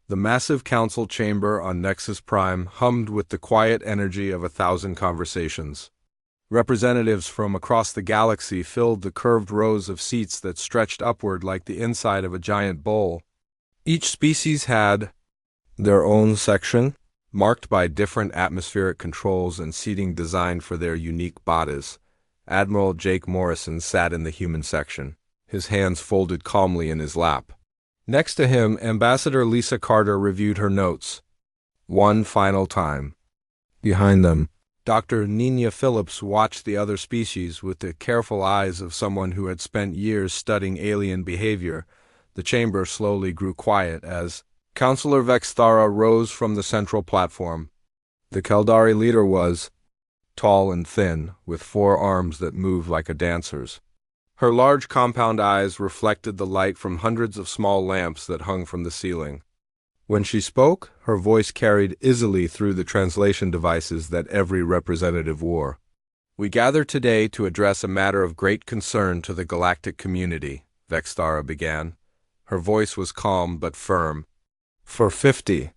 The massive council chamber on Nexus Prime hummed with the quiet energy of 1,000 conversations. Representatives from across the galaxy filled the curved rows of seats that stretched upward like the inside of a giant bowl. Each species had their own section, marked by different atmospheric controls and seating designed for their unique bodies. Admiral Jake Morrison sat in the human section, his hands folded calmly in his lap. Next to him, Ambassador Lisa Carter reviewed her notes. One final time. Behind them, Dr. Nina Phillips watched the other species with the careful eyes of someone who had spent years studying alien behavior. The chamber slowly grew quiet as Counselor Vexthara rose from the central platform. The Keldari leader was tall and thin, with 4 arms that moved like a dancer's. Her large compound eyes reflected the light from hundreds of small lamps that hung from the ceiling. When she spoke, her voice carried easily through the translation devices that every representative wore. "We gather today to address a matter of great concern to the galactic community," Vexthara began. Her voice was calm but firm. "For 50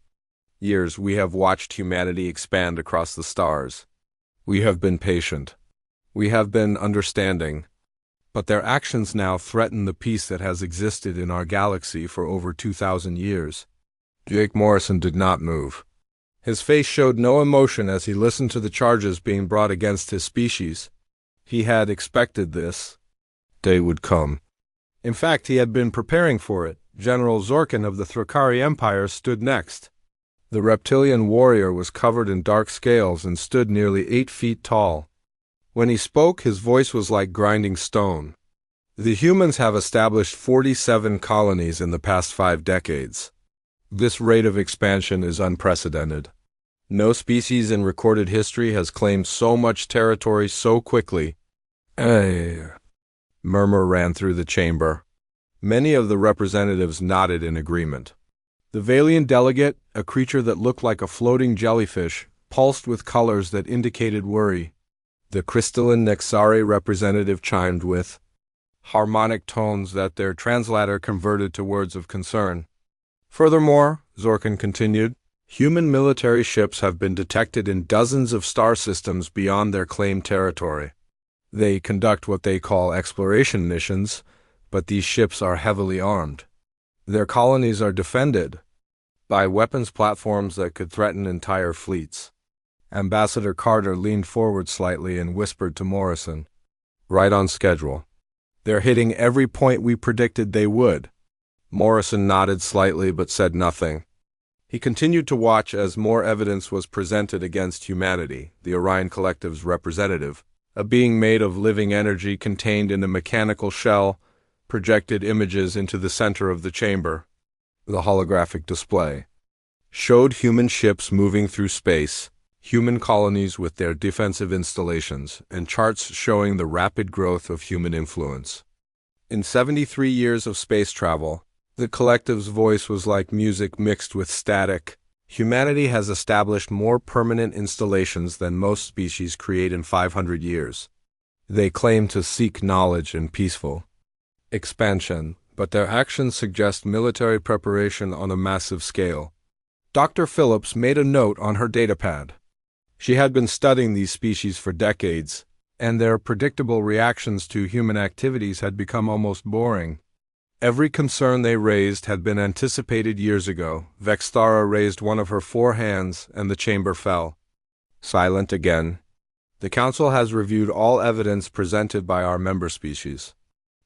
years we have watched humanity expand across the stars. We have been patient. We have been understanding. But their actions now threaten the peace that has existed in our galaxy for over 2,000 years. Jake Morrison did not move. His face showed no emotion as he listened to the charges being brought against his species. He had expected this day would come. In fact, he had been preparing for it. General Zorkin of the Thrakari Empire stood next. The reptilian warrior was covered in dark scales and stood nearly 8 feet tall. When he spoke, his voice was like grinding stone. "The humans have established 47 colonies in the past 5 decades. This rate of expansion is unprecedented. No species in recorded history has claimed so much territory so quickly." A murmur ran through the chamber. Many of the representatives nodded in agreement. The Valian delegate, a creature that looked like a floating jellyfish, pulsed with colors that indicated worry. The crystalline Nexari representative chimed with harmonic tones that their translator converted to words of concern. "Furthermore," Zorkin continued, "human military ships have been detected in dozens of star systems beyond their claimed territory. They conduct what they call exploration missions, but these ships are heavily armed. Their colonies are defended by weapons platforms that could threaten entire fleets." Ambassador Carter leaned forward slightly and whispered to Morrison, "Right on schedule. They're hitting every point we predicted they would." Morrison nodded slightly but said nothing. He continued to watch as more evidence was presented against humanity, the Orion Collective's representative, a being made of living energy contained in a mechanical shell, projected images into the center of the chamber. The holographic display showed human ships moving through space, human colonies with their defensive installations, and charts showing the rapid growth of human influence. In 73 years of space travel, the collective's voice was like music mixed with static. Humanity has established more permanent installations than most species create in 500 years. They claim to seek knowledge and peaceful expansion, but their actions suggest military preparation on a massive scale. Dr. Phillips made a note on her datapad. She had been studying these species for decades, and their predictable reactions to human activities had become almost boring. Every concern they raised had been anticipated years ago. Vexthara raised one of her 4 hands, and the chamber fell. Silent again. "The Council has reviewed all evidence presented by our member species.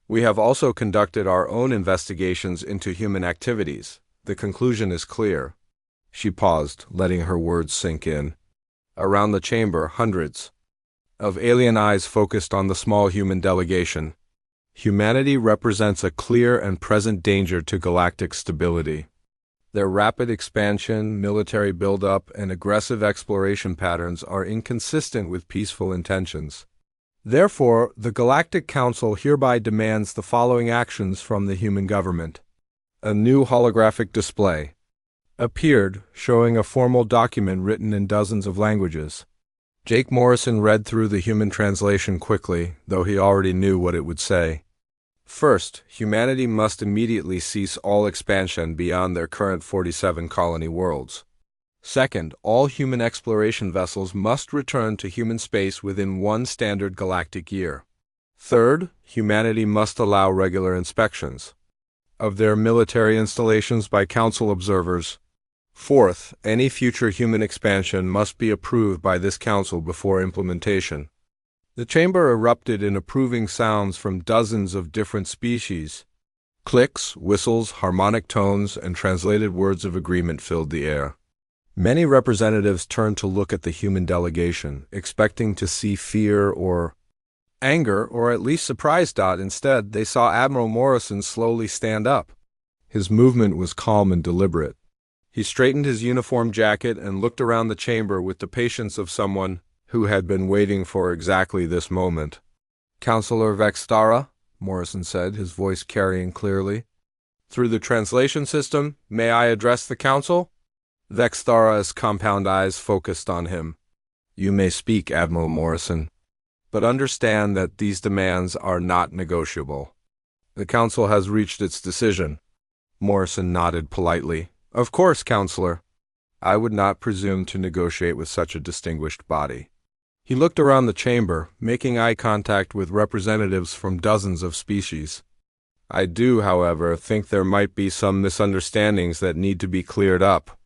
We have also conducted our own investigations into human activities. The conclusion is clear." She paused, letting her words sink in. Around the chamber, hundreds of alien eyes focused on the small human delegation. Humanity represents a clear and present danger to galactic stability. Their rapid expansion, military buildup, and aggressive exploration patterns are inconsistent with peaceful intentions. Therefore, the Galactic Council hereby demands the following actions from the human government. A new holographic display appeared, showing a formal document written in dozens of languages. Jake Morrison read through the human translation quickly, though he already knew what it would say. First, humanity must immediately cease all expansion beyond their current 47 colony worlds. Second, all human exploration vessels must return to human space within one standard galactic year. Third, humanity must allow regular inspections of their military installations by Council observers. Fourth, any future human expansion must be approved by this Council before implementation. The chamber erupted in approving sounds from dozens of different species. Clicks, whistles, harmonic tones, and translated words of agreement filled the air. Many representatives turned to look at the human delegation, expecting to see fear or anger, or at least surprise. Instead, they saw Admiral Morrison slowly stand up. His movement was calm and deliberate. He straightened his uniform jacket and looked around the chamber with the patience of someone who had been waiting for exactly this moment. "Counselor Vextara," Morrison said, his voice carrying clearly. "Through the translation system, may I address the Council?" Vextara's compound eyes focused on him. "You may speak, Admiral Morrison, but understand that these demands are not negotiable. The Council has reached its decision." Morrison nodded politely. "Of course, Counselor. I would not presume to negotiate with such a distinguished body." He looked around the chamber, making eye contact with representatives from dozens of species. "I do, however, think there might be some misunderstandings that need to be cleared up."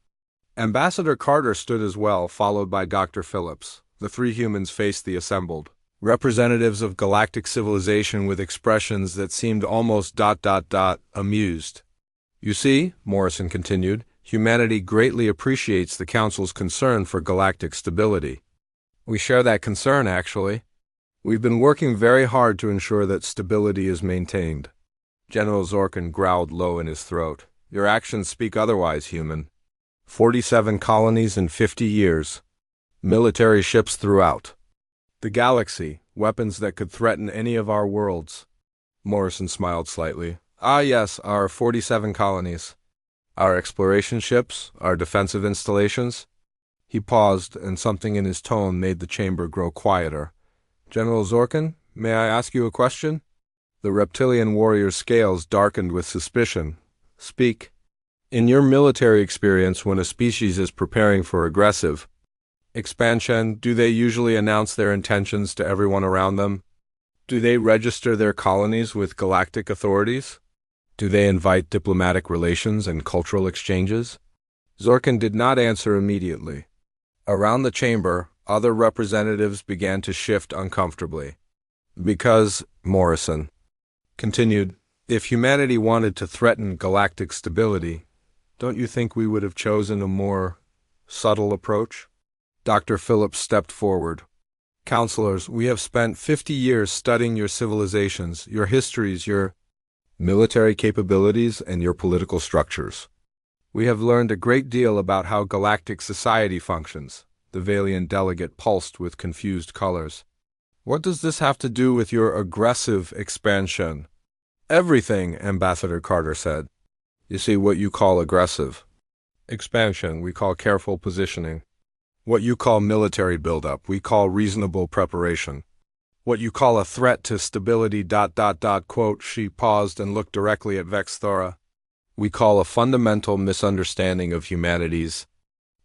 Ambassador Carter stood as well, followed by Dr. Phillips. The three humans faced the assembled representatives of galactic civilization with expressions that seemed almost amused. "You see," Morrison continued, "humanity greatly appreciates the Council's concern for galactic stability. We share that concern, actually. We've been working very hard to ensure that stability is maintained." General Zorkin growled low in his throat. "Your actions speak otherwise, human. 47 colonies in 50 years. Military ships throughout the galaxy, weapons that could threaten any of our worlds." Morrison smiled slightly. "Ah yes, our 47 colonies. Our exploration ships, our defensive installations." He paused, and something in his tone made the chamber grow quieter. "General Zorkin, may I ask you a question?" The reptilian warrior's scales darkened with suspicion. "Speak." "In your military experience, when a species is preparing for aggressive expansion, do they usually announce their intentions to everyone around them? Do they register their colonies with galactic authorities? Do they invite diplomatic relations and cultural exchanges?" Zorkin did not answer immediately. Around the chamber, other representatives began to shift uncomfortably. "Because," Morrison continued, "if humanity wanted to threaten galactic stability, don't you think we would have chosen a more subtle approach?" Dr. Phillips stepped forward. "Counselors, we have spent 50 years studying your civilizations, your histories, your military capabilities, and your political structures. We have learned a great deal about how galactic society functions." The Valiant delegate pulsed with confused colors. "What does this have to do with your aggressive expansion?" "Everything," Ambassador Carter said. "You see, what you call aggressive expansion, we call careful positioning. What you call military buildup, we call reasonable preparation. What you call a threat to stability ... Quote, she paused and looked directly at Vexthora. "We call a fundamental misunderstanding of humanity's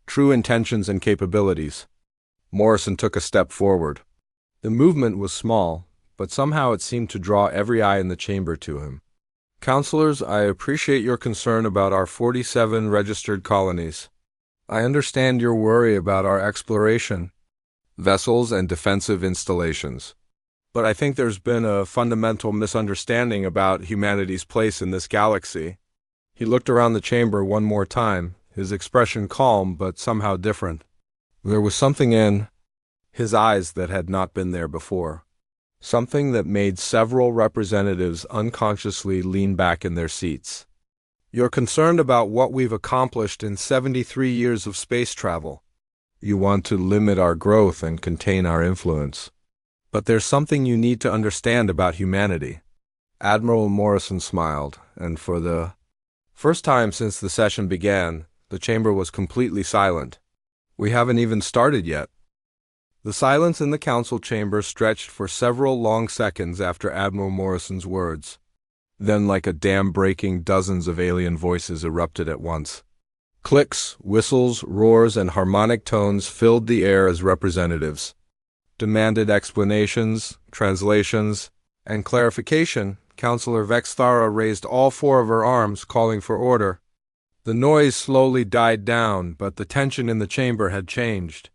true intentions and capabilities." Morrison took a step forward. The movement was small, but somehow it seemed to draw every eye in the chamber to him. "Counselors, I appreciate your concern about our 47 registered colonies. I understand your worry about our exploration vessels and defensive installations. But I think there's been a fundamental misunderstanding about humanity's place in this galaxy." He looked around the chamber one more time, his expression calm but somehow different. There was something in his eyes that had not been there before. Something that made several representatives unconsciously lean back in their seats. "You're concerned about what we've accomplished in 73 years of space travel. You want to limit our growth and contain our influence. But there's something you need to understand about humanity." Admiral Morrison smiled, and for the first time since the session began, the chamber was completely silent. "We haven't even started yet." The silence in the council chamber stretched for several long seconds after Admiral Morrison's words. Then, like a dam breaking, dozens of alien voices erupted at once. Clicks, whistles, roars, and harmonic tones filled the air as representatives demanded explanations, translations, and clarification. Counselor Vexthara raised all four of her arms, calling for order. The noise slowly died down, but the tension in the chamber had changed.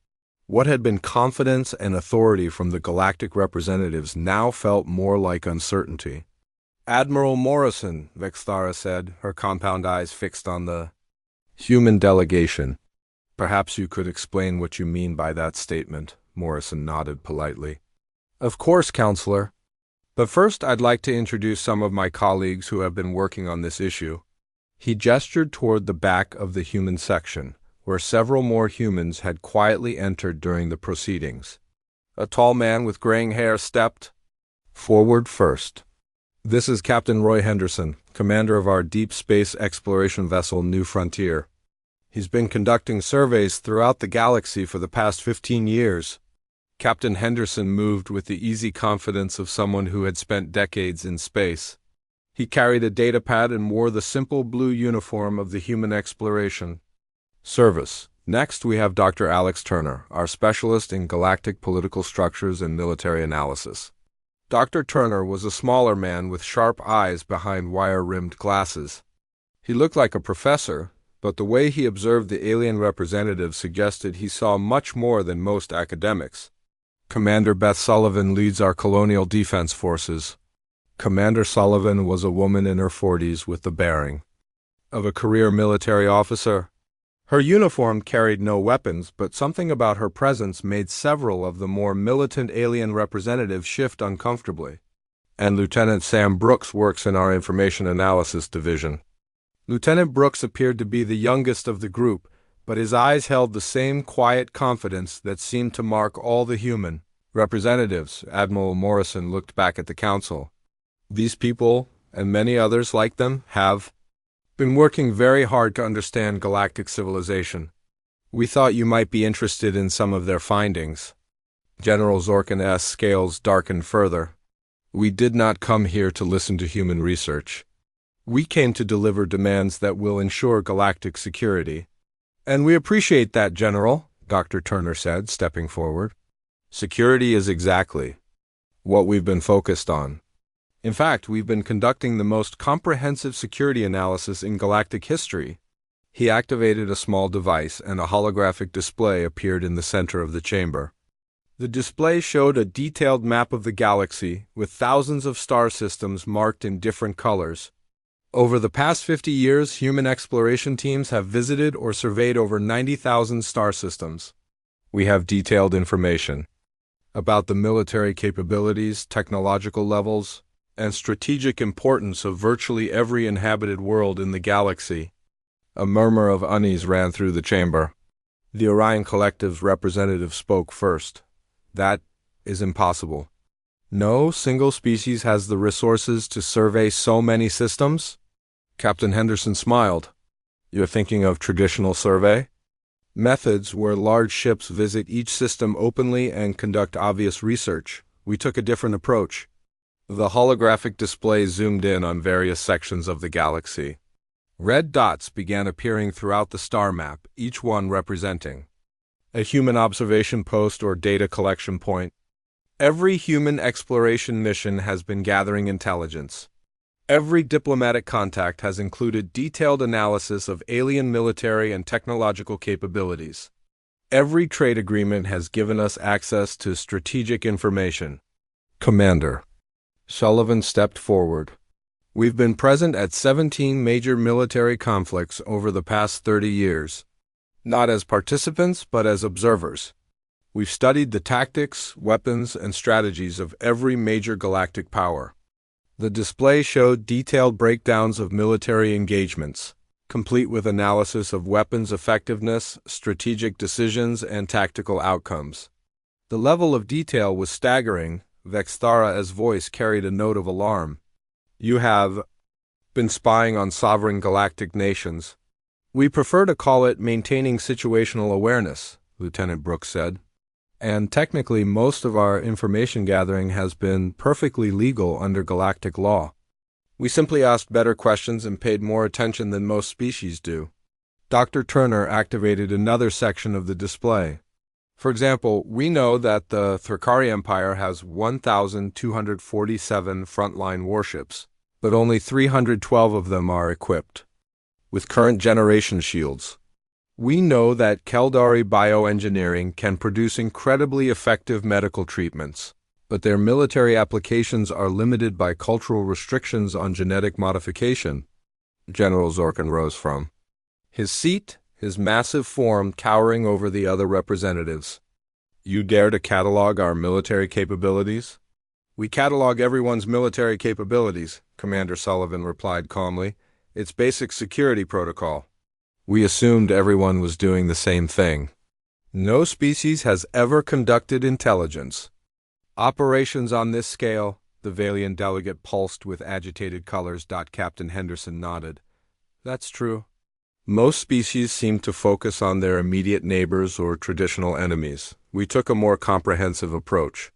What had been confidence and authority from the galactic representatives now felt more like uncertainty. Admiral Morrison, Vexthara said, her compound eyes fixed on the human delegation. Perhaps you could explain what you mean by that statement. Morrison nodded politely. Of course, Counselor. But first I'd like to introduce some of my colleagues who have been working on this issue. He gestured toward the back of the human section, where several more humans had quietly entered during the proceedings. A tall man with graying hair stepped forward first. This is Captain Roy Henderson, commander of our deep space exploration vessel New Frontier. He's been conducting surveys throughout the galaxy for the past 15 years. Captain Henderson moved with the easy confidence of someone who had spent decades in space. He carried a datapad and wore the simple blue uniform of the human exploration service. Next, we have Dr. Alex Turner, our specialist in galactic political structures and military analysis. Dr. Turner was a smaller man with sharp eyes behind wire-rimmed glasses. He looked like a professor, but the way he observed the alien representatives suggested he saw much more than most academics. Commander Beth Sullivan leads our colonial defense forces. Commander Sullivan was a woman in her 40s with the bearing of a career military officer. Her uniform carried no weapons, but something about her presence made several of the more militant alien representatives shift uncomfortably. And Lieutenant Sam Brooks works in our information analysis division. Lieutenant Brooks appeared to be the youngest of the group, but his eyes held the same quiet confidence that seemed to mark all the human representatives. Admiral Morrison looked back at the council. These people, and many others like them, have been working very hard to understand galactic civilization. We thought you might be interested in some of their findings. General Zorkin S. scales darkened further. We did not come here to listen to human research. We came to deliver demands that will ensure galactic security. And we appreciate that, General, Dr. Turner said, stepping forward. Security is exactly what we've been focused on. In fact, we've been conducting the most comprehensive security analysis in galactic history. He activated a small device, and a holographic display appeared in the center of the chamber. The display showed a detailed map of the galaxy, with thousands of star systems marked in different colors. Over the past 50 years, human exploration teams have visited or surveyed over 90,000 star systems. We have detailed information about the military capabilities, technological levels, and strategic importance of virtually every inhabited world in the galaxy. A murmur of unease ran through the chamber. The Orion Collective's representative spoke first. That is impossible. No single species has the resources to survey so many systems? Captain Henderson smiled. You're thinking of traditional survey? Methods where large ships visit each system openly and conduct obvious research. We took a different approach. The holographic display zoomed in on various sections of the galaxy. Red dots began appearing throughout the star map, each one representing a human observation post or data collection point. Every human exploration mission has been gathering intelligence. Every diplomatic contact has included detailed analysis of alien military and technological capabilities. Every trade agreement has given us access to strategic information. Commander Sullivan stepped forward. We've been present at 17 major military conflicts over the past 30 years. Not as participants, but as observers. We've studied the tactics, weapons, and strategies of every major galactic power. The display showed detailed breakdowns of military engagements, complete with analysis of weapons effectiveness, strategic decisions, and tactical outcomes. The level of detail was staggering. Vexthara's voice carried a note of alarm. You have been spying on sovereign galactic nations. We prefer to call it maintaining situational awareness, Lieutenant Brooks said. And technically, most of our information gathering has been perfectly legal under galactic law. We simply asked better questions and paid more attention than most species do. Dr. Turner activated another section of the display. For example, we know that the Thrakari Empire has 1,247 frontline warships, but only 312 of them are equipped with current generation shields. We know that Keldari bioengineering can produce incredibly effective medical treatments, but their military applications are limited by cultural restrictions on genetic modification. General Zorkin rose from his seat, his massive form towering over the other representatives. You dare to catalog our military capabilities? We catalog everyone's military capabilities, Commander Sullivan replied calmly. It's basic security protocol. We assumed everyone was doing the same thing. No species has ever conducted intelligence operations on this scale, the Valiant delegate pulsed with agitated colors. Captain Henderson nodded. That's true. Most species seem to focus on their immediate neighbors or traditional enemies. We took a more comprehensive approach.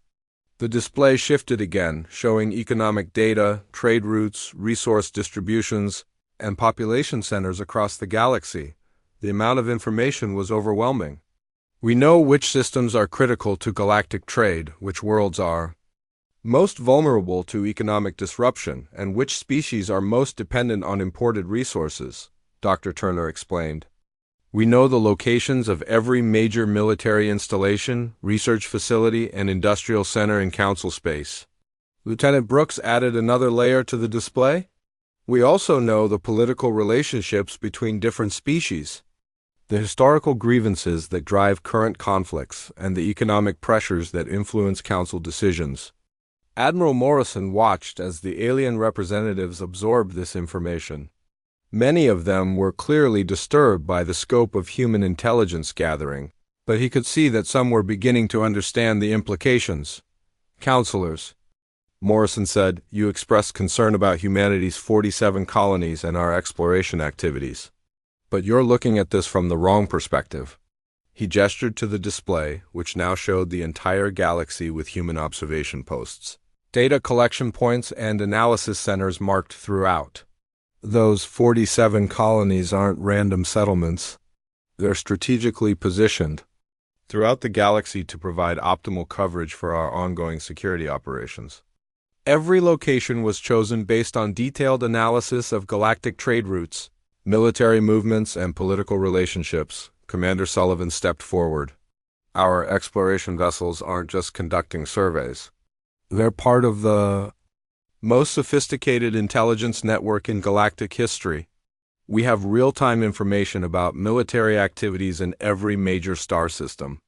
The display shifted again, showing economic data, trade routes, resource distributions, and population centers across the galaxy. The amount of information was overwhelming. We know which systems are critical to galactic trade, which worlds are most vulnerable to economic disruption, and which species are most dependent on imported resources, Dr. Turner explained. We know the locations of every major military installation, research facility, and industrial center in Council space. Lieutenant Brooks added another layer to the display. We also know the political relationships between different species, the historical grievances that drive current conflicts, and the economic pressures that influence Council decisions. Admiral Morrison watched as the alien representatives absorbed this information. Many of them were clearly disturbed by the scope of human intelligence gathering, but he could see that some were beginning to understand the implications. Counselors, Morrison said, you expressed concern about humanity's 47 colonies and our exploration activities. But you're looking at this from the wrong perspective. He gestured to the display, which now showed the entire galaxy with human observation posts, data collection points, and analysis centers marked throughout. Those 47 colonies aren't random settlements. They're strategically positioned throughout the galaxy to provide optimal coverage for our ongoing security operations. Every location was chosen based on detailed analysis of galactic trade routes, military movements, and political relationships. Commander Sullivan stepped forward. Our exploration vessels aren't just conducting surveys. They're part of the most sophisticated intelligence network in galactic history. We have real-time information about military activities in every major star system.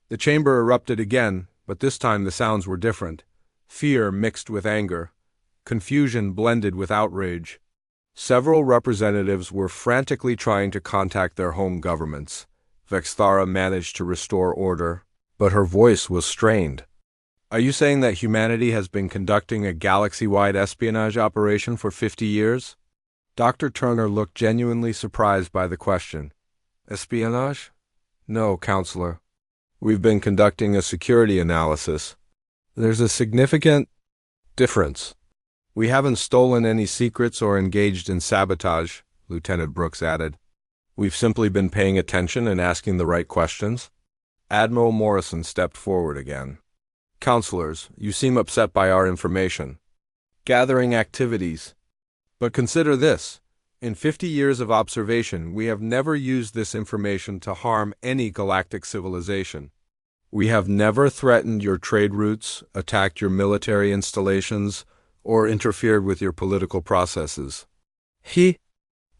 The chamber erupted again, but this time the sounds were different. Fear mixed with anger. Confusion blended with outrage. Several representatives were frantically trying to contact their home governments. Vexthara managed to restore order, but her voice was strained. Are you saying that humanity has been conducting a galaxy-wide espionage operation for 50 years? Dr. Turner looked genuinely surprised by the question. Espionage? No, Counselor. We've been conducting a security analysis. There's a significant difference. We haven't stolen any secrets or engaged in sabotage, Lieutenant Brooks added. We've simply been paying attention and asking the right questions. Admiral Morrison stepped forward again. Counselors, you seem upset by our information gathering activities. But consider this. In 50 years of observation, we have never used this information to harm any galactic civilization. We have never threatened your trade routes, attacked your military installations, or interfered with your political processes. He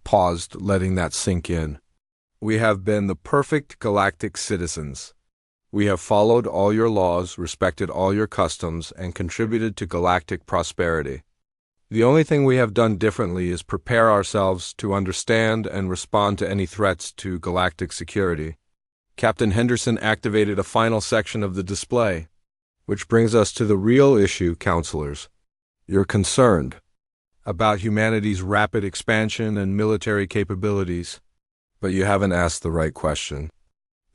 paused, letting that sink in. We have been the perfect galactic citizens. We have followed all your laws, respected all your customs, and contributed to galactic prosperity. The only thing we have done differently is prepare ourselves to understand and respond to any threats to galactic security. Captain Henderson activated a final section of the display, which brings us to the real issue, counselors. You're concerned about humanity's rapid expansion and military capabilities, but you haven't asked the right question.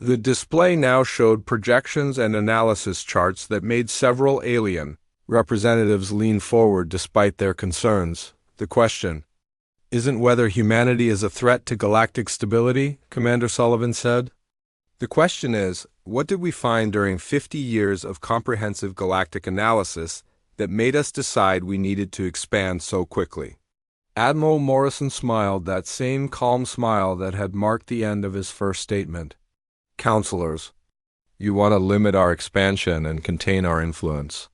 The display now showed projections and analysis charts that made several alien representatives lean forward despite their concerns. The question isn't whether humanity is a threat to galactic stability, Commander Sullivan said. The question is, what did we find during 50 years of comprehensive galactic analysis that made us decide we needed to expand so quickly? Admiral Morrison smiled, that same calm smile that had marked the end of his first statement. Counselors, you want to limit our expansion and contain our influence.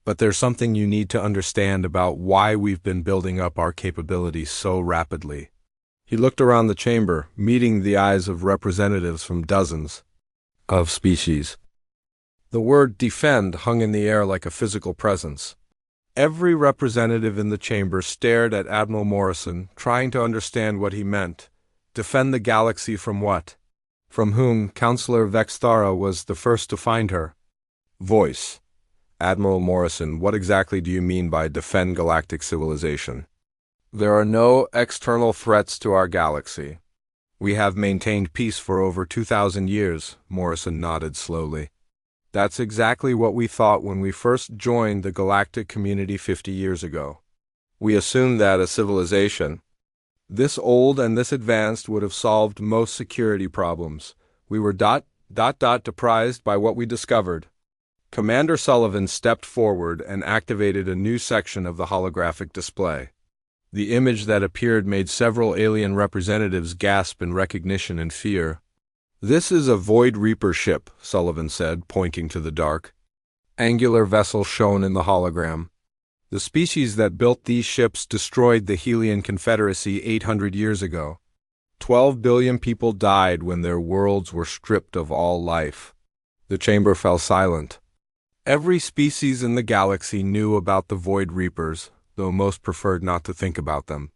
But there's something you need to understand about why we've been building up our capabilities so rapidly. He looked around the chamber, meeting the eyes of representatives from dozens of species. The word defend hung in the air like a physical presence. Every representative in the chamber stared at Admiral Morrison, trying to understand what he meant. Defend the galaxy from what? From whom? Counselor Vexthara was the first to find her voice. Admiral Morrison, what exactly do you mean by defend galactic civilization? There are no external threats to our galaxy. We have maintained peace for over 2,000 years, Morrison nodded slowly. That's exactly what we thought when we first joined the galactic community 50 years ago. We assumed that a civilization this old and this advanced would have solved most security problems. We were surprised by what we discovered. Commander Sullivan stepped forward and activated a new section of the holographic display. The image that appeared made several alien representatives gasp in recognition and fear. This is a Void Reaper ship, Sullivan said, pointing to the dark, angular vessel shown in the hologram. The species that built these ships destroyed the Helian Confederacy 800 years ago. 12 billion people died when their worlds were stripped of all life. The chamber fell silent. Every species in the galaxy knew about the Void Reapers, though most preferred not to think about them.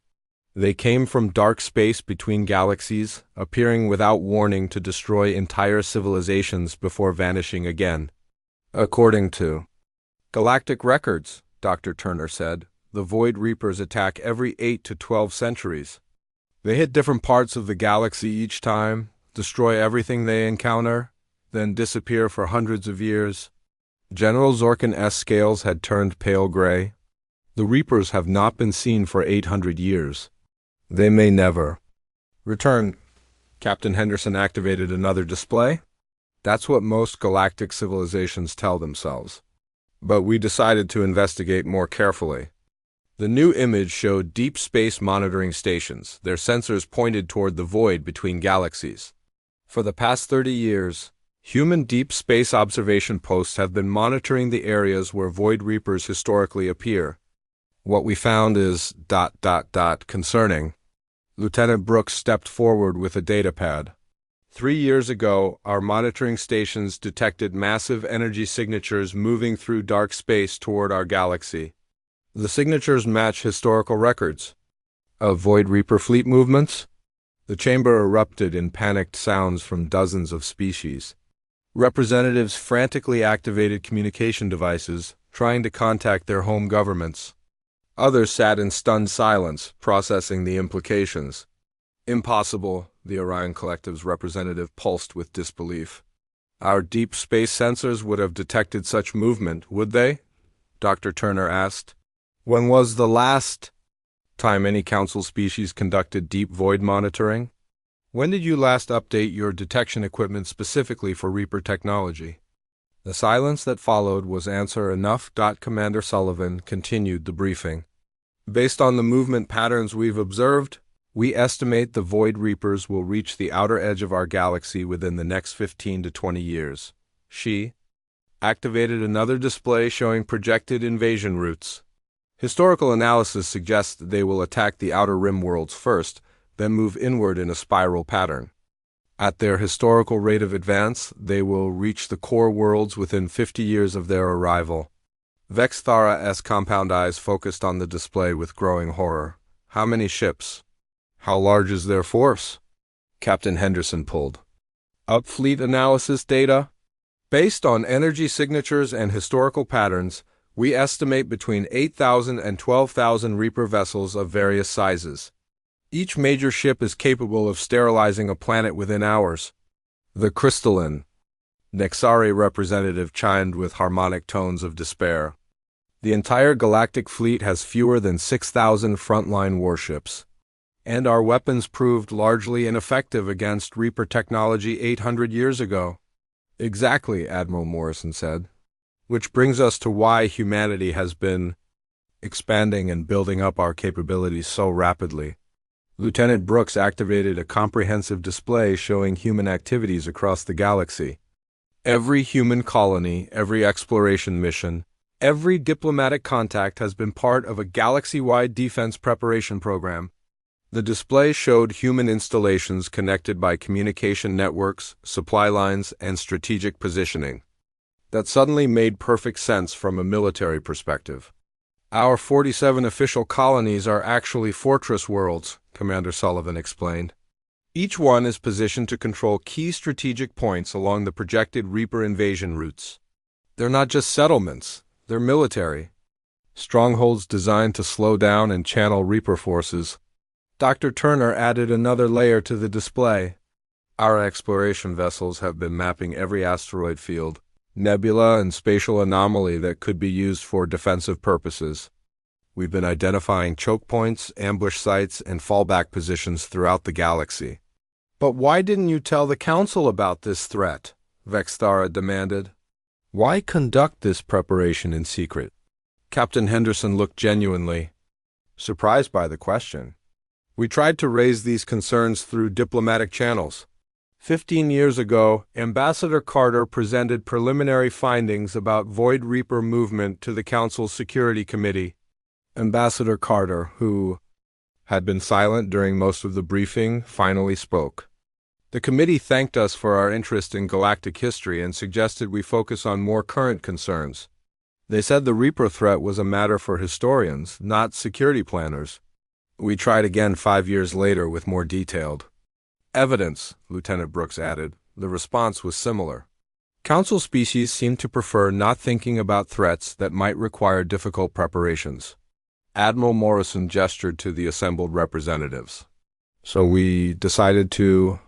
They came from dark space between galaxies, appearing without warning to destroy entire civilizations before vanishing again. According to galactic records, Dr. Turner said, the Void Reapers attack every 8 to 12 centuries. They hit different parts of the galaxy each time, destroy everything they encounter, then disappear for hundreds of years. General Zorkin S. Scales had turned pale gray. The Reapers have not been seen for 800 years. They may never return. Captain Henderson activated another display. That's what most galactic civilizations tell themselves. But we decided to investigate more carefully. The new image showed deep space monitoring stations. Their sensors pointed toward the void between galaxies. For the past 30 years, human deep space observation posts have been monitoring the areas where Void Reapers historically appear. What we found is ... concerning. Lieutenant Brooks stepped forward with a datapad. 3 years ago, our monitoring stations detected massive energy signatures moving through dark space toward our galaxy. The signatures match historical records of Void Reaper fleet movements. The chamber erupted in panicked sounds from dozens of species. Representatives frantically activated communication devices, trying to contact their home governments. Others sat in stunned silence, processing the implications. Impossible, the Orion Collective's representative pulsed with disbelief. Our deep space sensors would have detected such movement, would they? Dr. Turner asked. When was the last time any council species conducted deep void monitoring? When did you last update your detection equipment specifically for Reaper technology? The silence that followed was answer enough. Commander Sullivan continued the briefing. Based on the movement patterns we've observed, we estimate the Void Reapers will reach the outer edge of our galaxy within the next 15 to 20 years. She activated another display showing projected invasion routes. Historical analysis suggests that they will attack the outer rim worlds first, then move inward in a spiral pattern. At their historical rate of advance, they will reach the core worlds within 50 years of their arrival. Vexthara's compound eyes focused on the display with growing horror. How many ships? How large is their force? Captain Henderson pulled up fleet analysis data. Based on energy signatures and historical patterns, we estimate between 8,000 and 12,000 Reaper vessels of various sizes. Each major ship is capable of sterilizing a planet within hours. The crystalline Nexari representative chimed with harmonic tones of despair. The entire galactic fleet has fewer than 6,000 frontline warships. And our weapons proved largely ineffective against Reaper technology 800 years ago. Exactly, Admiral Morrison said. Which brings us to why humanity has been expanding and building up our capabilities so rapidly. Lieutenant Brooks activated a comprehensive display showing human activities across the galaxy. Every human colony, every exploration mission, every diplomatic contact has been part of a galaxy-wide defense preparation program. The display showed human installations connected by communication networks, supply lines, and strategic positioning. That suddenly made perfect sense from a military perspective. Our 47 official colonies are actually fortress worlds, Commander Sullivan explained. Each one is positioned to control key strategic points along the projected Reaper invasion routes. They're not just settlements, they're military. Strongholds designed to slow down and channel Reaper forces. Dr. Turner added another layer to the display. Our exploration vessels have been mapping every asteroid field, nebula, and spatial anomaly that could be used for defensive purposes. We've been identifying choke points, ambush sites, and fallback positions throughout the galaxy. But why didn't you tell the Council about this threat? Vextara demanded. Why conduct this preparation in secret? Captain Henderson looked genuinely surprised by the question. We tried to raise these concerns through diplomatic channels. 15 years ago, Ambassador Carter presented preliminary findings about Void Reaper movement to the Council's Security Committee. Ambassador Carter, who had been silent during most of the briefing, finally spoke. The committee thanked us for our interest in galactic history and suggested we focus on more current concerns. They said the Reaper threat was a matter for historians, not security planners. We tried again 5 years later with more detailed evidence, Lieutenant Brooks added. The response was similar. Council species seemed to prefer not thinking about threats that might require difficult preparations. Admiral Morrison gestured to the assembled representatives. So we decided to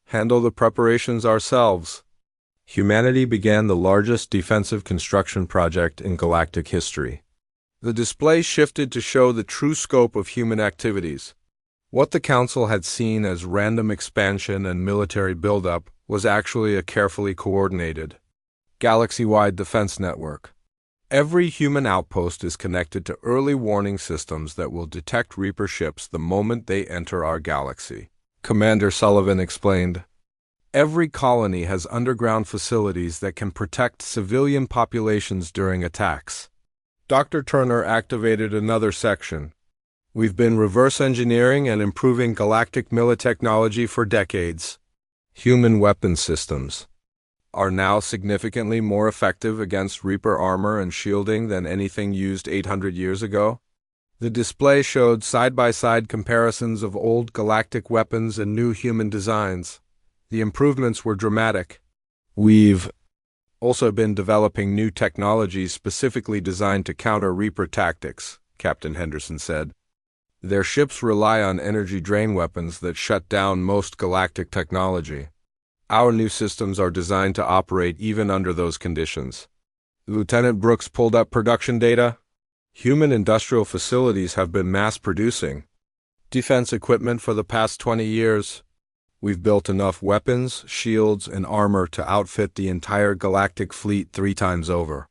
handle the preparations ourselves. Humanity began the largest defensive construction project in galactic history. The display shifted to show the true scope of human activities. What the Council had seen as random expansion and military buildup was actually a carefully coordinated, galaxy-wide defense network. Every human outpost is connected to early warning systems that will detect Reaper ships the moment they enter our galaxy. Commander Sullivan explained. Every colony has underground facilities that can protect civilian populations during attacks. Dr. Turner activated another section. We've been reverse engineering and improving galactic militechnology for decades. Human weapon systems are now significantly more effective against Reaper armor and shielding than anything used 800 years ago. The display showed side-by-side comparisons of old galactic weapons and new human designs. The improvements were dramatic. We've also been developing new technologies specifically designed to counter Reaper tactics, Captain Henderson said. Their ships rely on energy drain weapons that shut down most galactic technology. Our new systems are designed to operate even under those conditions. Lieutenant Brooks pulled up production data. Human industrial facilities have been mass-producing defense equipment for the past 20 years. We've built enough weapons, shields, and armor to outfit the entire galactic fleet 3 times over.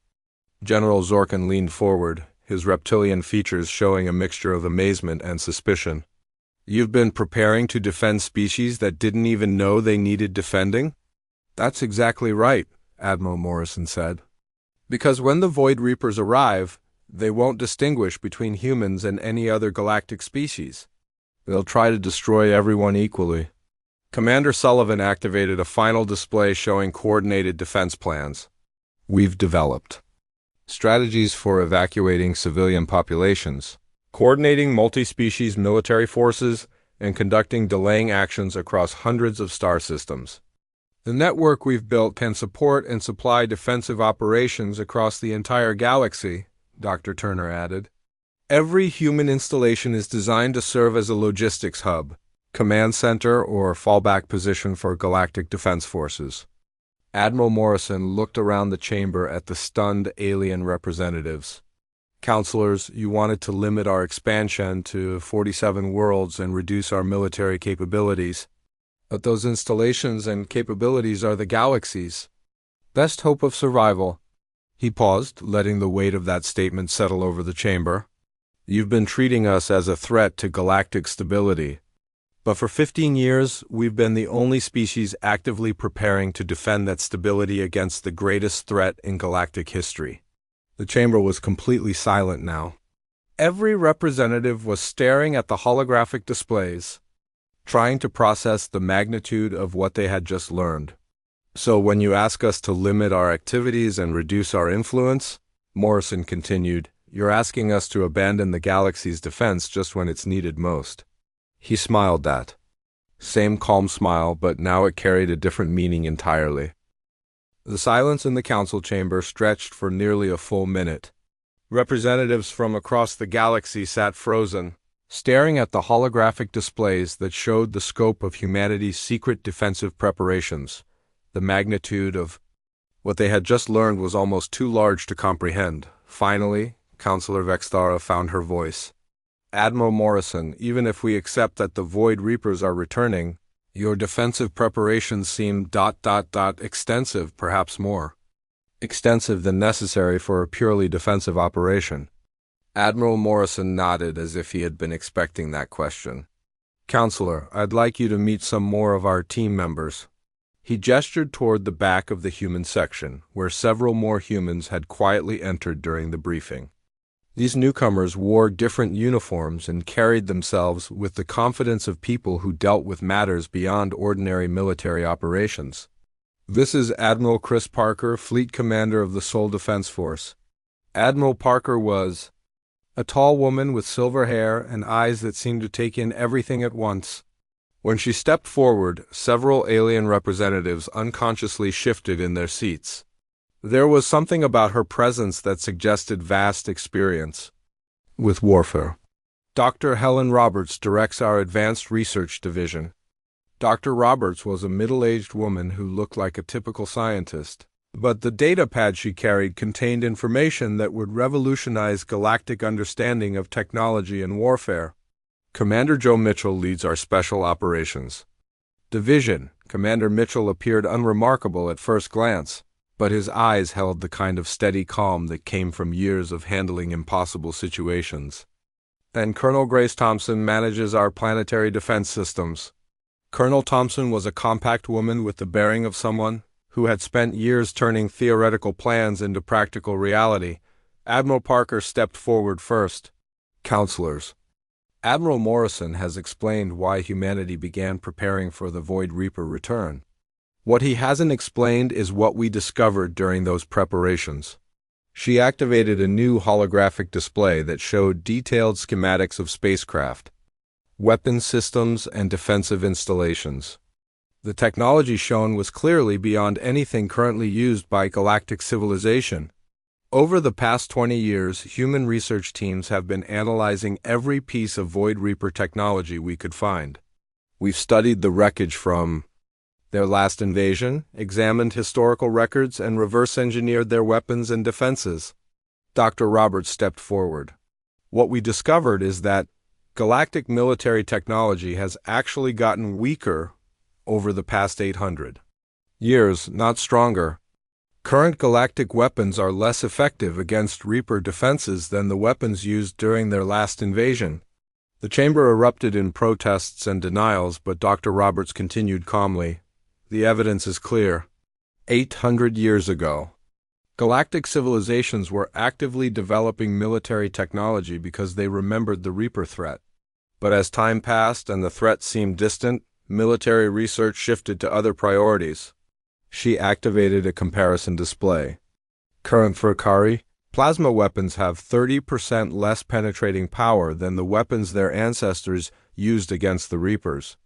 General Zorkin leaned forward, his reptilian features showing a mixture of amazement and suspicion. You've been preparing to defend species that didn't even know they needed defending? That's exactly right, Admiral Morrison said. Because when the Void Reapers arrive, they won't distinguish between humans and any other galactic species. They'll try to destroy everyone equally. Commander Sullivan activated a final display showing coordinated defense plans. We've developed strategies for evacuating civilian populations, coordinating multi-species military forces, and conducting delaying actions across hundreds of star systems. The network we've built can support and supply defensive operations across the entire galaxy, Dr. Turner added. Every human installation is designed to serve as a logistics hub, command center, or fallback position for galactic defense forces. Admiral Morrison looked around the chamber at the stunned alien representatives. Counselors, you wanted to limit our expansion to 47 worlds and reduce our military capabilities. But those installations and capabilities are the galaxy's best hope of survival. He paused, letting the weight of that statement settle over the chamber. You've been treating us as a threat to galactic stability. But for 15 years, we've been the only species actively preparing to defend that stability against the greatest threat in galactic history. The chamber was completely silent now. Every representative was staring at the holographic displays, trying to process the magnitude of what they had just learned. So when you ask us to limit our activities and reduce our influence, Morrison continued, you're asking us to abandon the galaxy's defense just when it's needed most. He smiled that same calm smile, but now it carried a different meaning entirely. The silence in the council chamber stretched for nearly a full minute. Representatives from across the galaxy sat frozen, staring at the holographic displays that showed the scope of humanity's secret defensive preparations. The magnitude of what they had just learned was almost too large to comprehend. Finally, Counselor Vextara found her voice. Admiral Morrison, even if we accept that the Void Reapers are returning, your defensive preparations seem extensive, perhaps more extensive than necessary for a purely defensive operation. Admiral Morrison nodded as if he had been expecting that question. Counselor, I'd like you to meet some more of our team members. He gestured toward the back of the human section, where several more humans had quietly entered during the briefing. These newcomers wore different uniforms and carried themselves with the confidence of people who dealt with matters beyond ordinary military operations. This is Admiral Chris Parker, Fleet Commander of the Sol Defense Force. Admiral Parker was a tall woman with silver hair and eyes that seemed to take in everything at once. When she stepped forward, several alien representatives unconsciously shifted in their seats. There was something about her presence that suggested vast experience with warfare. Dr. Helen Roberts directs our Advanced Research Division. Dr. Roberts was a middle-aged woman who looked like a typical scientist, but the data pad she carried contained information that would revolutionize galactic understanding of technology and warfare. Commander Joe Mitchell leads our Special Operations Division. Commander Mitchell appeared unremarkable at first glance, but his eyes held the kind of steady calm that came from years of handling impossible situations. And Colonel Grace Thompson manages our planetary defense systems. Colonel Thompson was a compact woman with the bearing of someone who had spent years turning theoretical plans into practical reality. Admiral Parker stepped forward first. Counselors, Admiral Morrison has explained why humanity began preparing for the Void Reaper return. What he hasn't explained is what we discovered during those preparations. She activated a new holographic display that showed detailed schematics of spacecraft, weapon systems, and defensive installations. The technology shown was clearly beyond anything currently used by galactic civilization. Over the past 20 years, human research teams have been analyzing every piece of Void Reaper technology we could find. We've studied the wreckage from their last invasion, examined historical records, and reverse-engineered their weapons and defenses. Dr. Roberts stepped forward. What we discovered is that galactic military technology has actually gotten weaker over the past 800 years, not stronger. Current galactic weapons are less effective against Reaper defenses than the weapons used during their last invasion. The chamber erupted in protests and denials, but Dr. Roberts continued calmly. The evidence is clear. 800 years ago, galactic civilizations were actively developing military technology because they remembered the Reaper threat. But as time passed and the threat seemed distant, military research shifted to other priorities. She activated a comparison display. Current Furkari, plasma weapons have 30% less penetrating power than the weapons their ancestors used against the Reapers.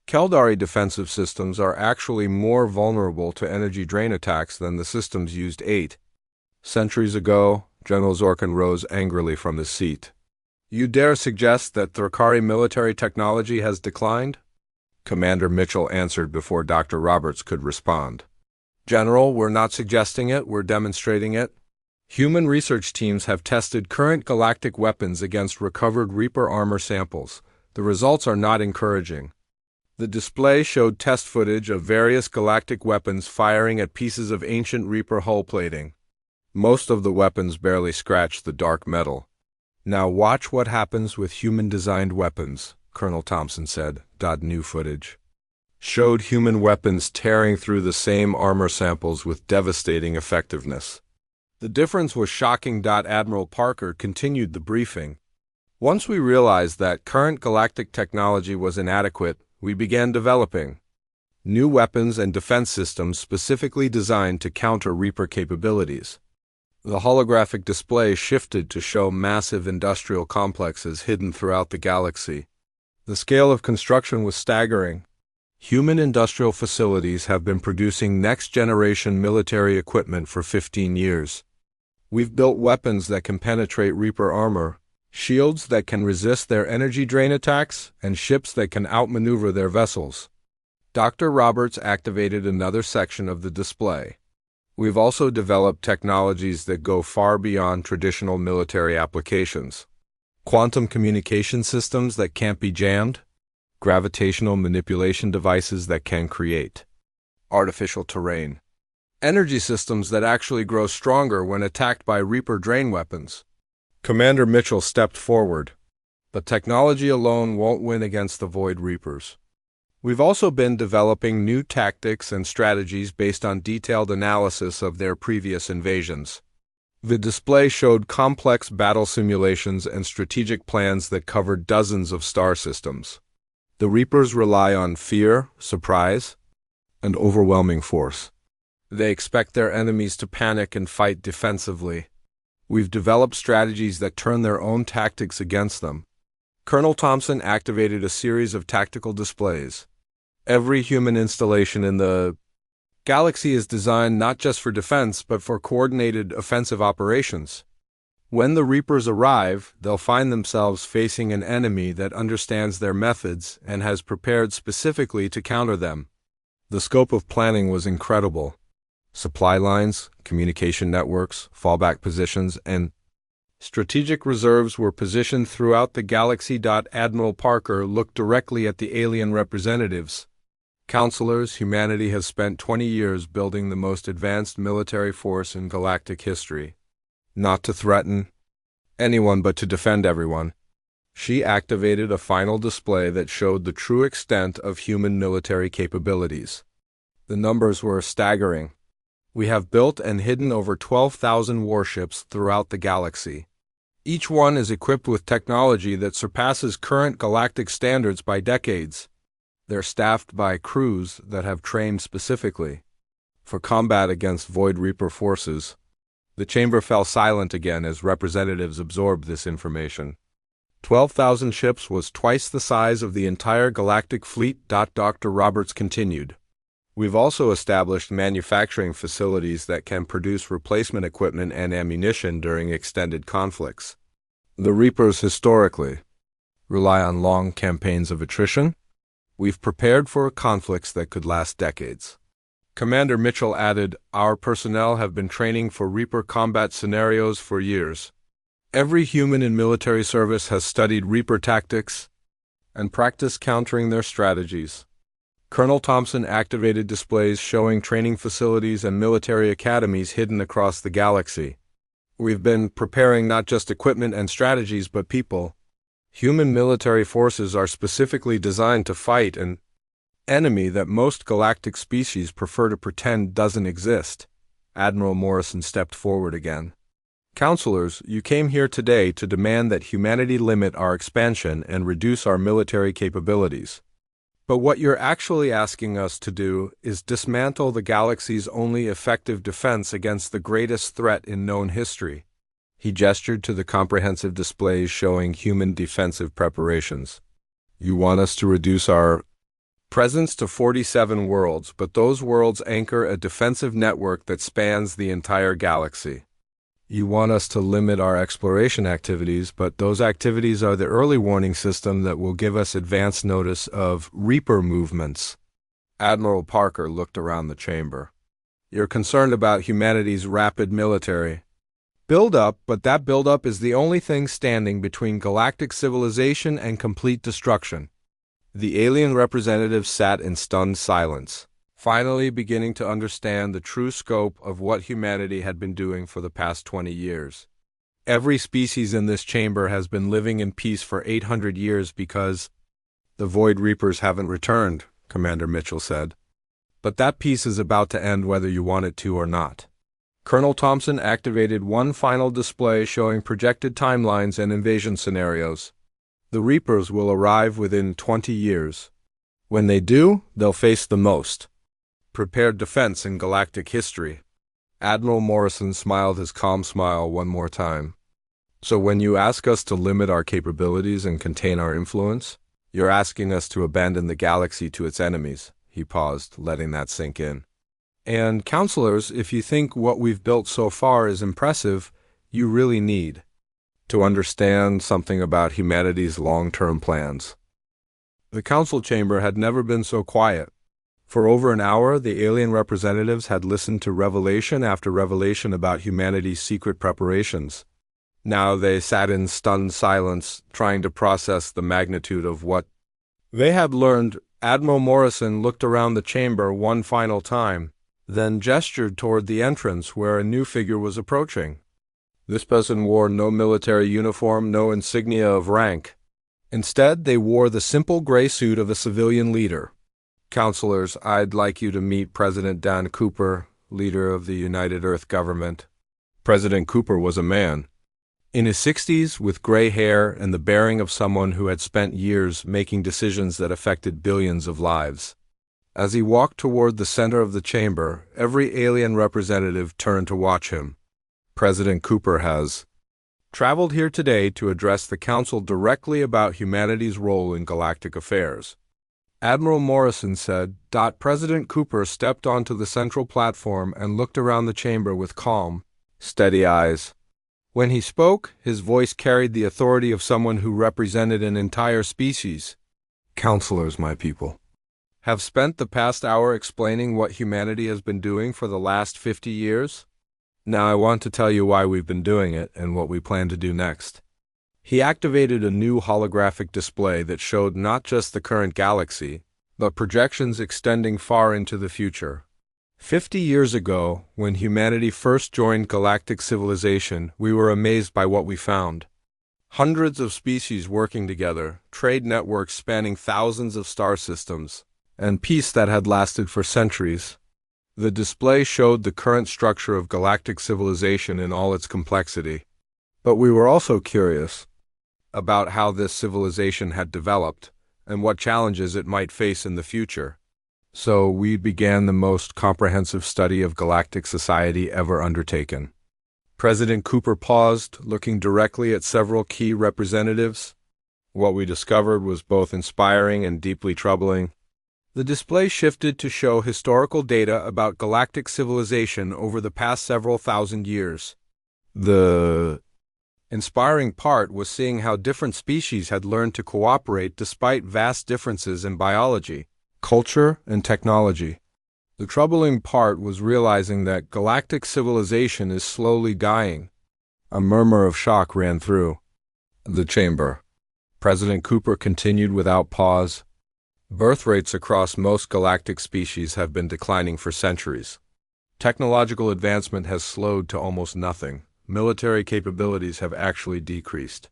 Keldari defensive systems are actually more vulnerable to energy drain attacks than the systems used 8 centuries ago. General Zorkin rose angrily from his seat. You dare suggest that Thurkari military technology has declined? Commander Mitchell answered before Dr. Roberts could respond. General, we're not suggesting it, we're demonstrating it. Human research teams have tested current galactic weapons against recovered Reaper armor samples. The results are not encouraging. The display showed test footage of various galactic weapons firing at pieces of ancient Reaper hull plating. Most of the weapons barely scratched the dark metal. "Now watch what happens with human-designed weapons," Colonel Thompson said. New footage showed human weapons tearing through the same armor samples with devastating effectiveness. The difference was shocking. Admiral Parker continued the briefing. "Once we realized that current galactic technology was inadequate, we began developing new weapons and defense systems specifically designed to counter Reaper capabilities." The holographic display shifted to show massive industrial complexes hidden throughout the galaxy. The scale of construction was staggering. Human industrial facilities have been producing next-generation military equipment for 15 years. "We've built weapons that can penetrate Reaper armor, shields that can resist their energy drain attacks, and ships that can outmaneuver their vessels." Dr. Roberts activated another section of the display. "We've also developed technologies that go far beyond traditional military applications. Quantum communication systems that can't be jammed, gravitational manipulation devices that can create artificial terrain, energy systems that actually grow stronger when attacked by Reaper drain weapons." Commander Mitchell stepped forward. "But technology alone won't win against the Void Reapers. We've also been developing new tactics and strategies based on detailed analysis of their previous invasions." The display showed complex battle simulations and strategic plans that covered dozens of star systems. The Reapers rely on fear, surprise, and overwhelming force. They expect their enemies to panic and fight defensively. We've developed strategies that turn their own tactics against them. Colonel Thompson activated a series of tactical displays. Every human installation in the galaxy is designed not just for defense, but for coordinated offensive operations. When the Reapers arrive, they'll find themselves facing an enemy that understands their methods and has prepared specifically to counter them. The scope of planning was incredible. Supply lines, communication networks, fallback positions, and strategic reserves were positioned throughout the galaxy. Admiral Parker looked directly at the alien representatives. "Counselors, humanity has spent 20 years building the most advanced military force in galactic history. Not to threaten anyone, but to defend everyone." She activated a final display that showed the true extent of human military capabilities. The numbers were staggering. "We have built and hidden over 12,000 warships throughout the galaxy. Each one is equipped with technology that surpasses current galactic standards by decades. They're staffed by crews that have trained specifically for combat against Void Reaper forces." The chamber fell silent again as representatives absorbed this information. 12,000 ships was twice the size of the entire galactic fleet. Dr. Roberts continued. "We've also established manufacturing facilities that can produce replacement equipment and ammunition during extended conflicts. The Reapers historically rely on long campaigns of attrition. We've prepared for conflicts that could last decades." Commander Mitchell added, "Our personnel have been training for Reaper combat scenarios for years. Every human in military service has studied Reaper tactics and practiced countering their strategies." Colonel Thompson activated displays showing training facilities and military academies hidden across the galaxy. "We've been preparing not just equipment and strategies, but people. Human military forces are specifically designed to fight an enemy that most galactic species prefer to pretend doesn't exist." Admiral Morrison stepped forward again. "Counselors, you came here today to demand that humanity limit our expansion and reduce our military capabilities. But what you're actually asking us to do is dismantle the galaxy's only effective defense against the greatest threat in known history." He gestured to the comprehensive displays showing human defensive preparations. "You want us to reduce our presence to 47 worlds, but those worlds anchor a defensive network that spans the entire galaxy. You want us to limit our exploration activities, but those activities are the early warning system that will give us advance notice of Reaper movements." Admiral Parker looked around the chamber. "You're concerned about humanity's rapid military Build-up, but that build-up is the only thing standing between galactic civilization and complete destruction. The alien representatives sat in stunned silence, finally beginning to understand the true scope of what humanity had been doing for the past 20 years. Every species in this chamber has been living in peace for 800 years because the Void Reapers haven't returned, Commander Mitchell said. But that peace is about to end whether you want it to or not. Colonel Thompson activated one final display showing projected timelines and invasion scenarios. The Reapers will arrive within 20 years. When they do, they'll face the most prepared defense in galactic history. Admiral Morrison smiled his calm smile one more time. So when you ask us to limit our capabilities and contain our influence, you're asking us to abandon the galaxy to its enemies. He paused, letting that sink in. And, counselors, if you think what we've built so far is impressive, you really need to understand something about humanity's long-term plans. The council chamber had never been so quiet. For over an hour, the alien representatives had listened to revelation after revelation about humanity's secret preparations. Now they sat in stunned silence, trying to process the magnitude of what they had learned. Admiral Morrison looked around the chamber one final time, then gestured toward the entrance where a new figure was approaching. This person wore no military uniform, no insignia of rank. Instead, they wore the simple gray suit of a civilian leader. Counselors, I'd like you to meet President Dan Cooper, leader of the United Earth government. President Cooper was a man in his 60s, with gray hair and the bearing of someone who had spent years making decisions that affected billions of lives. As he walked toward the center of the chamber, every alien representative turned to watch him. President Cooper has traveled here today to address the Council directly about humanity's role in galactic affairs. Admiral Morrison said. President Cooper stepped onto the central platform and looked around the chamber with calm, steady eyes. When he spoke, his voice carried the authority of someone who represented an entire species. Counselors, my people, have spent the past hour explaining what humanity has been doing for the last 50 years. Now I want to tell you why we've been doing it and what we plan to do next. He activated a new holographic display that showed not just the current galaxy, but projections extending far into the future. 50 years ago, when humanity first joined galactic civilization, we were amazed by what we found. Hundreds of species working together, trade networks spanning thousands of star systems, and peace that had lasted for centuries. The display showed the current structure of galactic civilization in all its complexity. But we were also curious about how this civilization had developed and what challenges it might face in the future. So we began the most comprehensive study of galactic society ever undertaken. President Cooper paused, looking directly at several key representatives. What we discovered was both inspiring and deeply troubling. The display shifted to show historical data about galactic civilization over the past several thousand years. The inspiring part was seeing how different species had learned to cooperate despite vast differences in biology, culture, and technology. The troubling part was realizing that galactic civilization is slowly dying. A murmur of shock ran through the chamber. President Cooper continued without pause. Birth rates across most galactic species have been declining for centuries. Technological advancement has slowed to almost nothing. Military capabilities have actually decreased.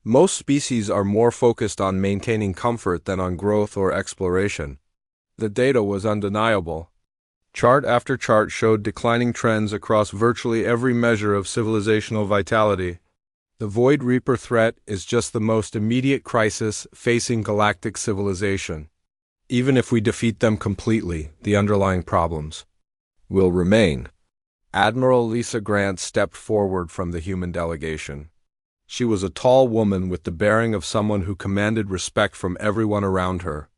Most species are more focused on maintaining comfort than on growth or exploration. The data was undeniable. Chart after chart showed declining trends across virtually every measure of civilizational vitality. The Void Reaper threat is just the most immediate crisis facing galactic civilization. Even if we defeat them completely, the underlying problems will remain. Admiral Lisa Grant stepped forward from the human delegation. She was a tall woman with the bearing of someone who commanded respect from everyone around her.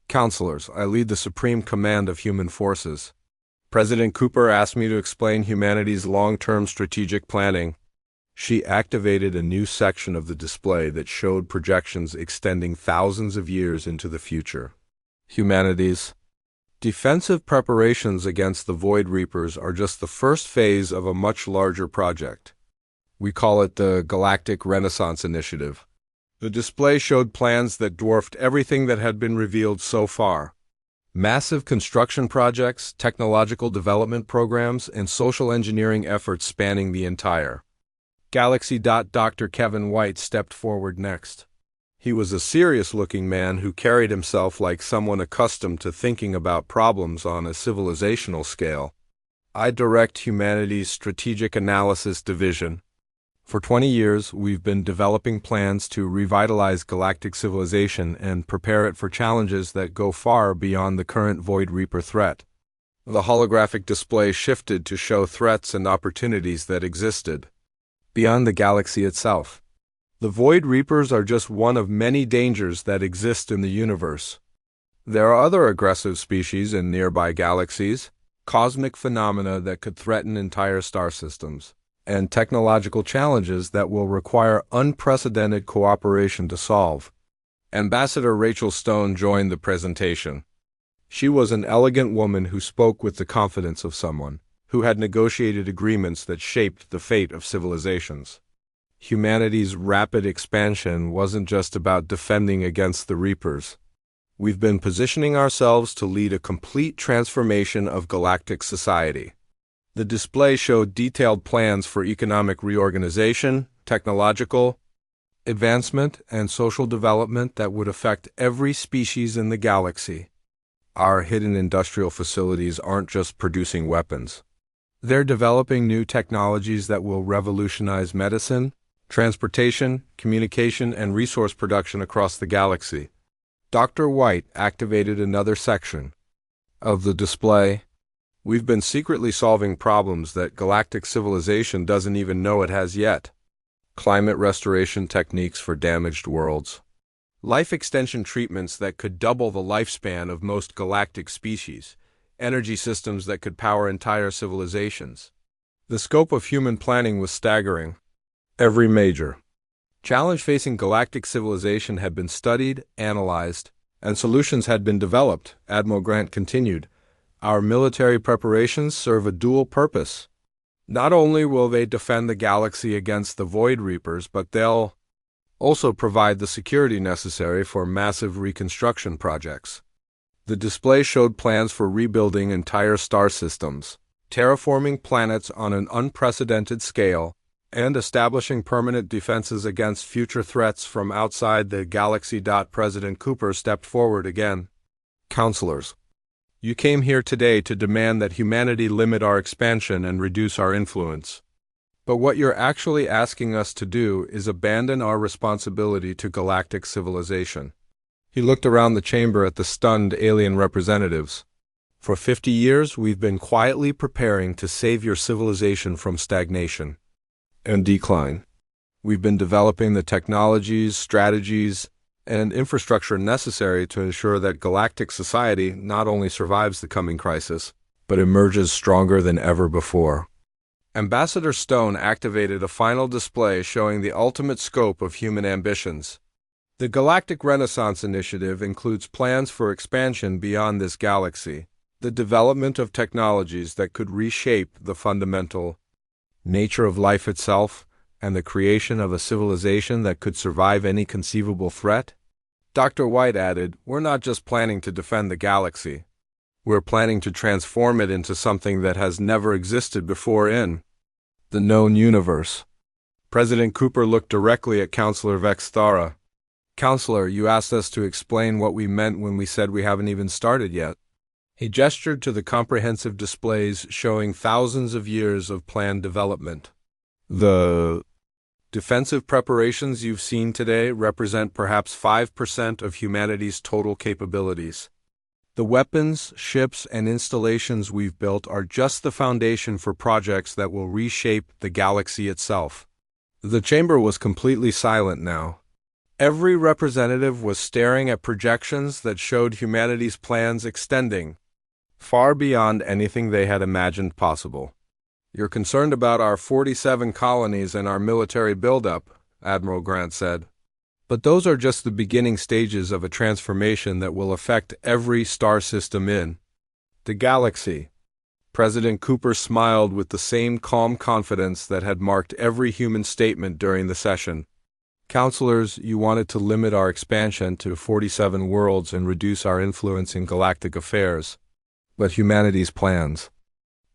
Counselors, I lead the Supreme Command of Human Forces. President Cooper asked me to explain humanity's long-term strategic planning. She activated a new section of the display that showed projections extending thousands of years into the future. Humanity's defensive preparations against the Void Reapers are just the first phase of a much larger project. We call it the Galactic Renaissance Initiative. The display showed plans that dwarfed everything that had been revealed so far. Massive construction projects, technological development programs, and social engineering efforts spanning the entire galaxy. Dr. Kevin White stepped forward next. He was a serious-looking man who carried himself like someone accustomed to thinking about problems on a civilizational scale. I direct humanity's Strategic Analysis Division. For 20 years, we've been developing plans to revitalize galactic civilization and prepare it for challenges that go far beyond the current Void Reaper threat. The holographic display shifted to show threats and opportunities that existed beyond the galaxy itself. The Void Reapers are just one of many dangers that exist in the universe. There are other aggressive species in nearby galaxies, cosmic phenomena that could threaten entire star systems, and technological challenges that will require unprecedented cooperation to solve. Ambassador Rachel Stone joined the presentation. She was an elegant woman who spoke with the confidence of someone who had negotiated agreements that shaped the fate of civilizations. Humanity's rapid expansion wasn't just about defending against the Reapers. We've been positioning ourselves to lead a complete transformation of galactic society. The display showed detailed plans for economic reorganization, technological advancement, and social development that would affect every species in the galaxy. Our hidden industrial facilities aren't just producing weapons. They're developing new technologies that will revolutionize medicine, transportation, communication, and resource production across the galaxy. Dr. White activated another section of the display. We've been secretly solving problems that galactic civilization doesn't even know it has yet. Climate restoration techniques for damaged worlds. Life extension treatments that could double the lifespan of most galactic species. Energy systems that could power entire civilizations. The scope of human planning was staggering. Every major challenge facing galactic civilization had been studied, analyzed, and solutions had been developed, Admiral Grant continued. Our military preparations serve a dual purpose. Not only will they defend the galaxy against the Void Reapers, but they'll also provide the security necessary for massive reconstruction projects. The display showed plans for rebuilding entire star systems, terraforming planets on an unprecedented scale, and establishing permanent defenses against future threats from outside the galaxy. President Cooper stepped forward again. Counselors, you came here today to demand that humanity limit our expansion and reduce our influence. But what you're actually asking us to do is abandon our responsibility to galactic civilization. He looked around the chamber at the stunned alien representatives. For 50 years, we've been quietly preparing to save your civilization from stagnation and decline. We've been developing the technologies, strategies, and infrastructure necessary to ensure that galactic society not only survives the coming crisis, but emerges stronger than ever before. Ambassador Stone activated a final display showing the ultimate scope of human ambitions. The Galactic Renaissance Initiative includes plans for expansion beyond this galaxy, the development of technologies that could reshape the fundamental nature of life itself, and the creation of a civilization that could survive any conceivable threat. Dr. White added, we're not just planning to defend the galaxy. We're planning to transform it into something that has never existed before in the known universe. President Cooper looked directly at Counselor Vex Thara. Counselor, you asked us to explain what we meant when we said we haven't even started yet. He gestured to the comprehensive displays showing thousands of years of planned development. The defensive preparations you've seen today represent perhaps 5% of humanity's total capabilities. The weapons, ships, and installations we've built are just the foundation for projects that will reshape the galaxy itself. The chamber was completely silent now. Every representative was staring at projections that showed humanity's plans extending far beyond anything they had imagined possible. You're concerned about our 47 colonies and our military buildup, Admiral Grant said. But those are just the beginning stages of a transformation that will affect every star system in the galaxy. President Cooper smiled with the same calm confidence that had marked every human statement during the session. Counselors, you wanted to limit our expansion to 47 worlds and reduce our influence in galactic affairs. But humanity's plans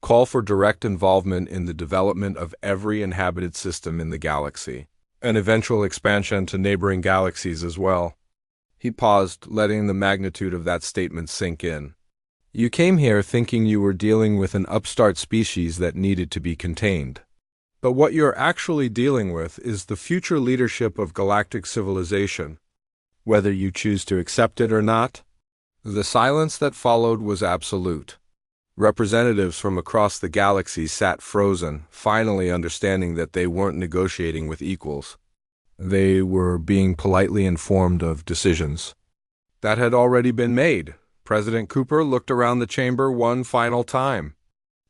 call for direct involvement in the development of every inhabited system in the galaxy, and eventual expansion to neighboring galaxies as well. He paused, letting the magnitude of that statement sink in. You came here thinking you were dealing with an upstart species that needed to be contained. But what you're actually dealing with is the future leadership of galactic civilization, whether you choose to accept it or not. The silence that followed was absolute. Representatives from across the galaxy sat frozen, finally understanding that they weren't negotiating with equals. They were being politely informed of decisions that had already been made. President Cooper looked around the chamber one final time.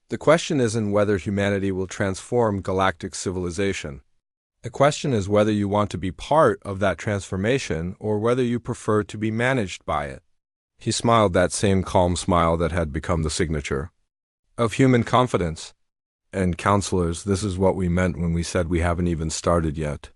The question isn't whether humanity will transform galactic civilization. The question is whether you want to be part of that transformation or whether you prefer to be managed by it. He smiled that same calm smile that had become the signature of human confidence. And counselors, this is what we meant when we said we haven't even started yet.